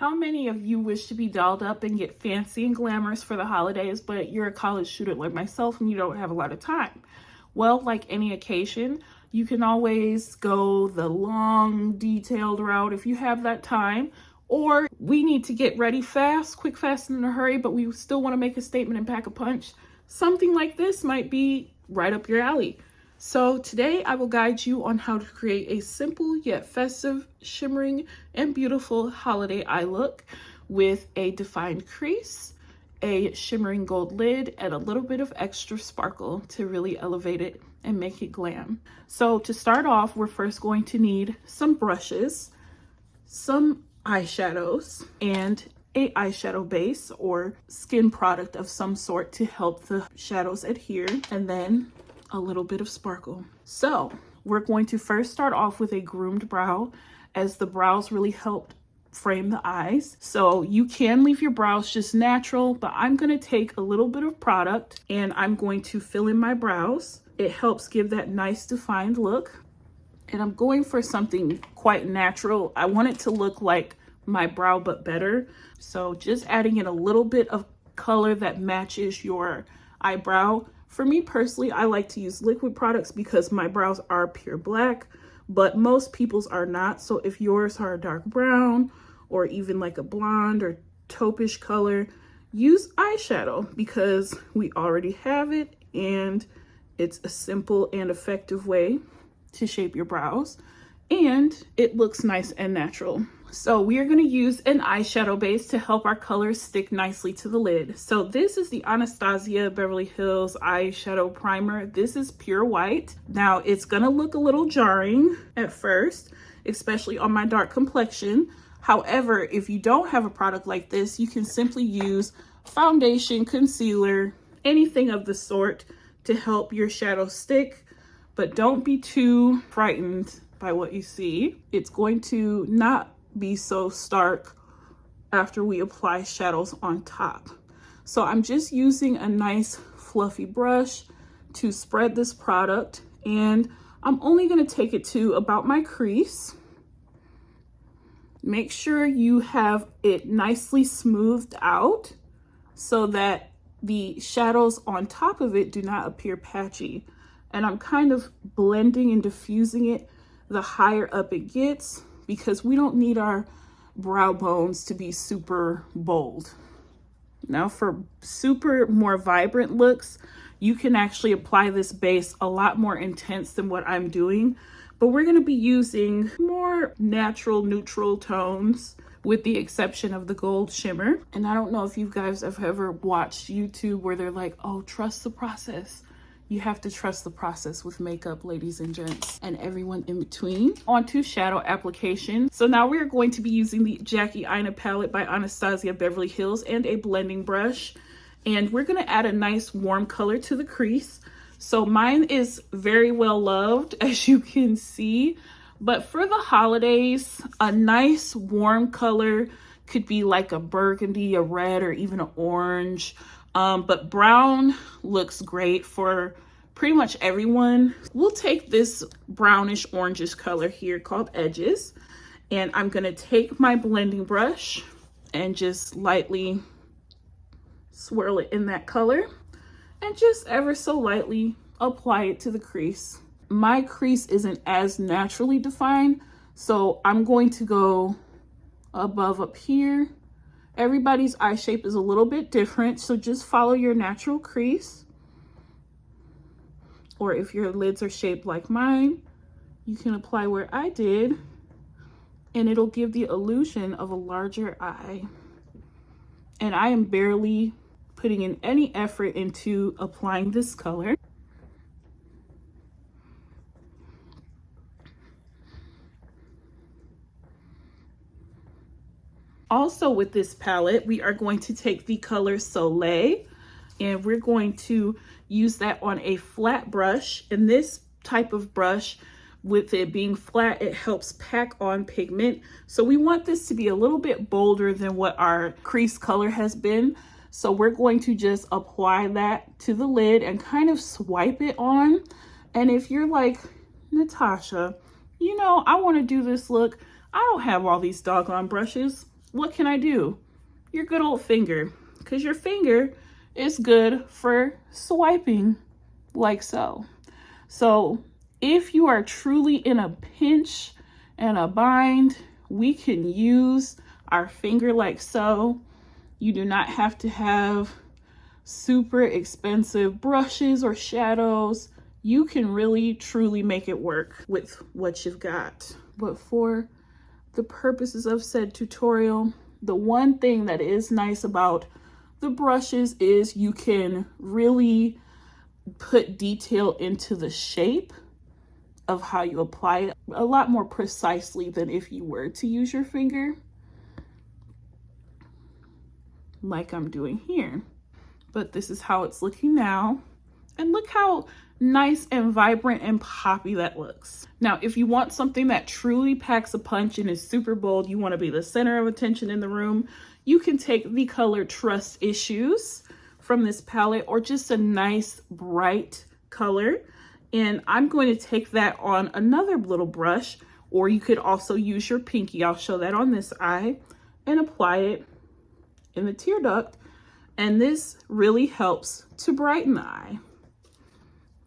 How many of you wish to be dolled up and get fancy and glamorous for the holidays, but you're a college student like myself and you don't have a lot of time? Well, like any occasion, you can always go the long, detailed route if you have that time. Or we need to get ready fast, quick, fast, and in a hurry, but we still want to make a statement and pack a punch. Something like this might be right up your alley. So today I will guide you on how to create a simple yet festive, shimmering, and beautiful holiday eye look with a defined crease, a shimmering gold lid, and a little bit of extra sparkle to really elevate it and make it glam. So to start off, we're first going to need some brushes, some eyeshadows, and a eyeshadow base or skin product of some sort to help the shadows adhere, and then a little bit of sparkle. So we're going to first start off with a groomed brow, as the brows really help frame the eyes. So you can leave your brows just natural, but I'm going to take a little bit of product and I'm going to fill in my brows. It helps give that nice defined look. And I'm going for something quite natural. I want it to look like my brow, but better. So just adding in a little bit of color that matches your eyebrow. For me personally, I like to use liquid products because my brows are pure black, but most people's are not. So if yours are a dark brown or even like a blonde or taupish color, use eyeshadow because we already have it and it's a simple and effective way to shape your brows and it looks nice and natural. So we are going to use an eyeshadow base to help our colors stick nicely to the lid. So this is the Anastasia Beverly Hills eyeshadow primer. This is pure white. Now it's going to look a little jarring at first, especially on my dark complexion. However, if you don't have a product like this, you can simply use foundation, concealer, anything of the sort to help your shadow stick. But don't be too frightened by what you see. It's going to not be so stark after we apply shadows on top. So I'm just using a nice fluffy brush to spread this product, and I'm only going to take it to about my crease. Make sure you have it nicely smoothed out so that the shadows on top of it do not appear patchy. And I'm kind of blending and diffusing it the higher up it gets because we don't need our brow bones to be super bold. Now for super more vibrant looks, you can actually apply this base a lot more intense than what I'm doing, but we're going to be using more natural neutral tones with the exception of the gold shimmer. And I don't know if you guys have ever watched YouTube where they're like, oh, trust the process. You have to trust the process with makeup, ladies and gents, and everyone in between. On to shadow application. So now we're going to be using the Jackie Aina palette by Anastasia Beverly Hills and a blending brush. And we're gonna add a nice warm color to the crease. So mine is very well loved, as you can see. But for the holidays, a nice warm color could be like a burgundy, a red, or even an orange. But brown looks great for pretty much everyone. We'll take this brownish orangish color here called Edges, and I'm gonna take my blending brush and just lightly swirl it in that color and just ever so lightly apply it to the crease. My crease isn't as naturally defined, so I'm going to go above up here. Everybody's eye shape is a little bit different, so just follow your natural crease. Or if your lids are shaped like mine, you can apply where I did, and it'll give the illusion of a larger eye. And I am barely putting in any effort into applying this color. Also with this palette, we are going to take the color Soleil, and we're going to use that on a flat brush. And this type of brush, with it being flat, it helps pack on pigment. So we want this to be a little bit bolder than what our crease color has been. So we're going to just apply that to the lid and kind of swipe it on. And if you're like, Natasha, you know, I want to do this look, I don't have all these doggone brushes. what can I do? Your good old finger, because your finger is good for swiping like so. So if you are truly in a pinch and a bind, we can use our finger like so. You do not have to have super expensive brushes or shadows. You can really truly make it work with what you've got. But for the purposes of said tutorial, the one thing that is nice about the brushes is you can really put detail into the shape of how you apply it a lot more precisely than if you were to use your finger, like I'm doing here. But this is how it's looking now. And look how nice and vibrant and poppy that looks. Now, if you want something that truly packs a punch and is super bold, you want to be the center of attention in the room, you can take the color Trust Issues from this palette, or just a nice bright color. And I'm going to take that on another little brush, or you could also use your pinky. I'll show that on this eye, and apply it in the tear duct. And this really helps to brighten the eye.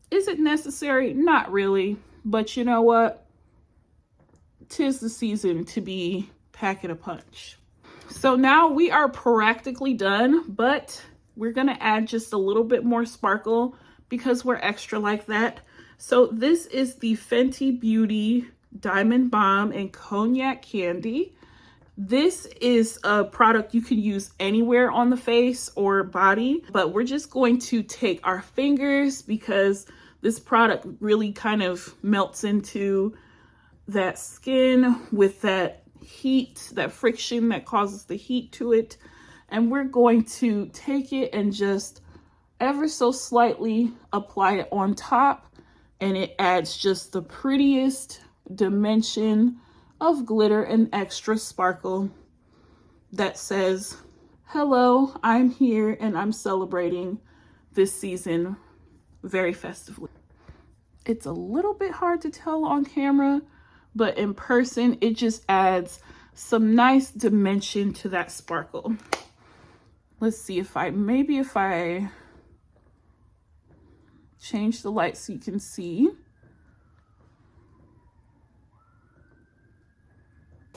Is it necessary? Not really, but you know what? 'Tis the season to be packing a punch. So now we are practically done, but we're gonna add just a little bit more sparkle because we're extra like that. So this is the Fenty Beauty Diamond Bomb and Cognac Candy. This is a product you can use anywhere on the face or body, but we're just going to take our fingers because this product really kind of melts into that skin with that heat, that friction that causes the heat to it. And we're going to take it and just ever so slightly apply it on top, and it adds just the prettiest dimension of glitter and extra sparkle that says, hello, I'm here and I'm celebrating this season very festively. It's a little bit hard to tell on camera, but in person, it just adds some nice dimension to that sparkle. Let's see if I change the light so you can see.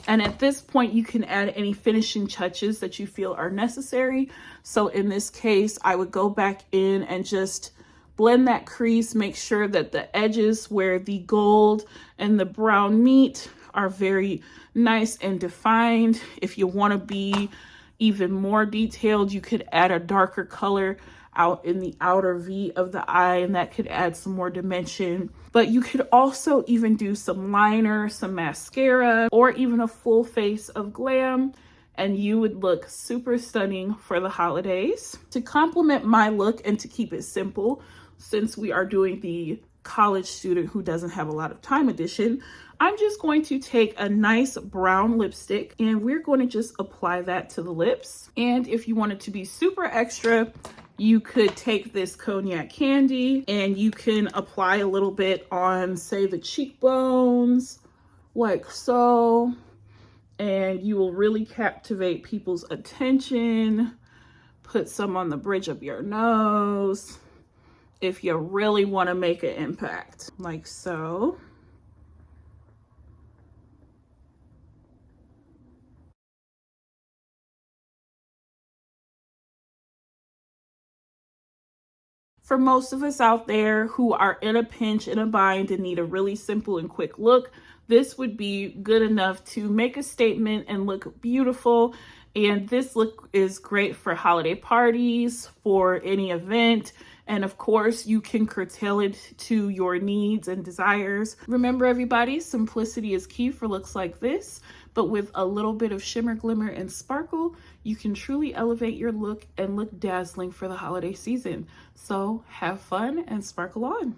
And at this point, you can add any finishing touches that you feel are necessary. So in this case, I would go back in and just blend that crease, make sure that the edges where the gold and the brown meet are very nice and defined. If you want to be even more detailed, you could add a darker color out in the outer V of the eye, and that could add some more dimension. But you could also even do some liner, some mascara, or even a full face of glam, and you would look super stunning for the holidays. To complement my look and to keep it simple, since we are doing the college student who doesn't have a lot of time edition, I'm just going to take a nice brown lipstick and we're going to just apply that to the lips. And if you want it to be super extra, you could take this Cognac Candy and you can apply a little bit on, say, the cheekbones, like so, and you will really captivate people's attention. Put some on the bridge of your nose if you really want to make an impact, like so. For most of us out there who are in a pinch, in a bind, and need a really simple and quick look, this would be good enough to make a statement and look beautiful. And this look is great for holiday parties, for any event. And of course, you can curtail it to your needs and desires. Remember, everybody, simplicity is key for looks like this. But with a little bit of shimmer, glimmer, and sparkle, you can truly elevate your look and look dazzling for the holiday season. So have fun and sparkle on.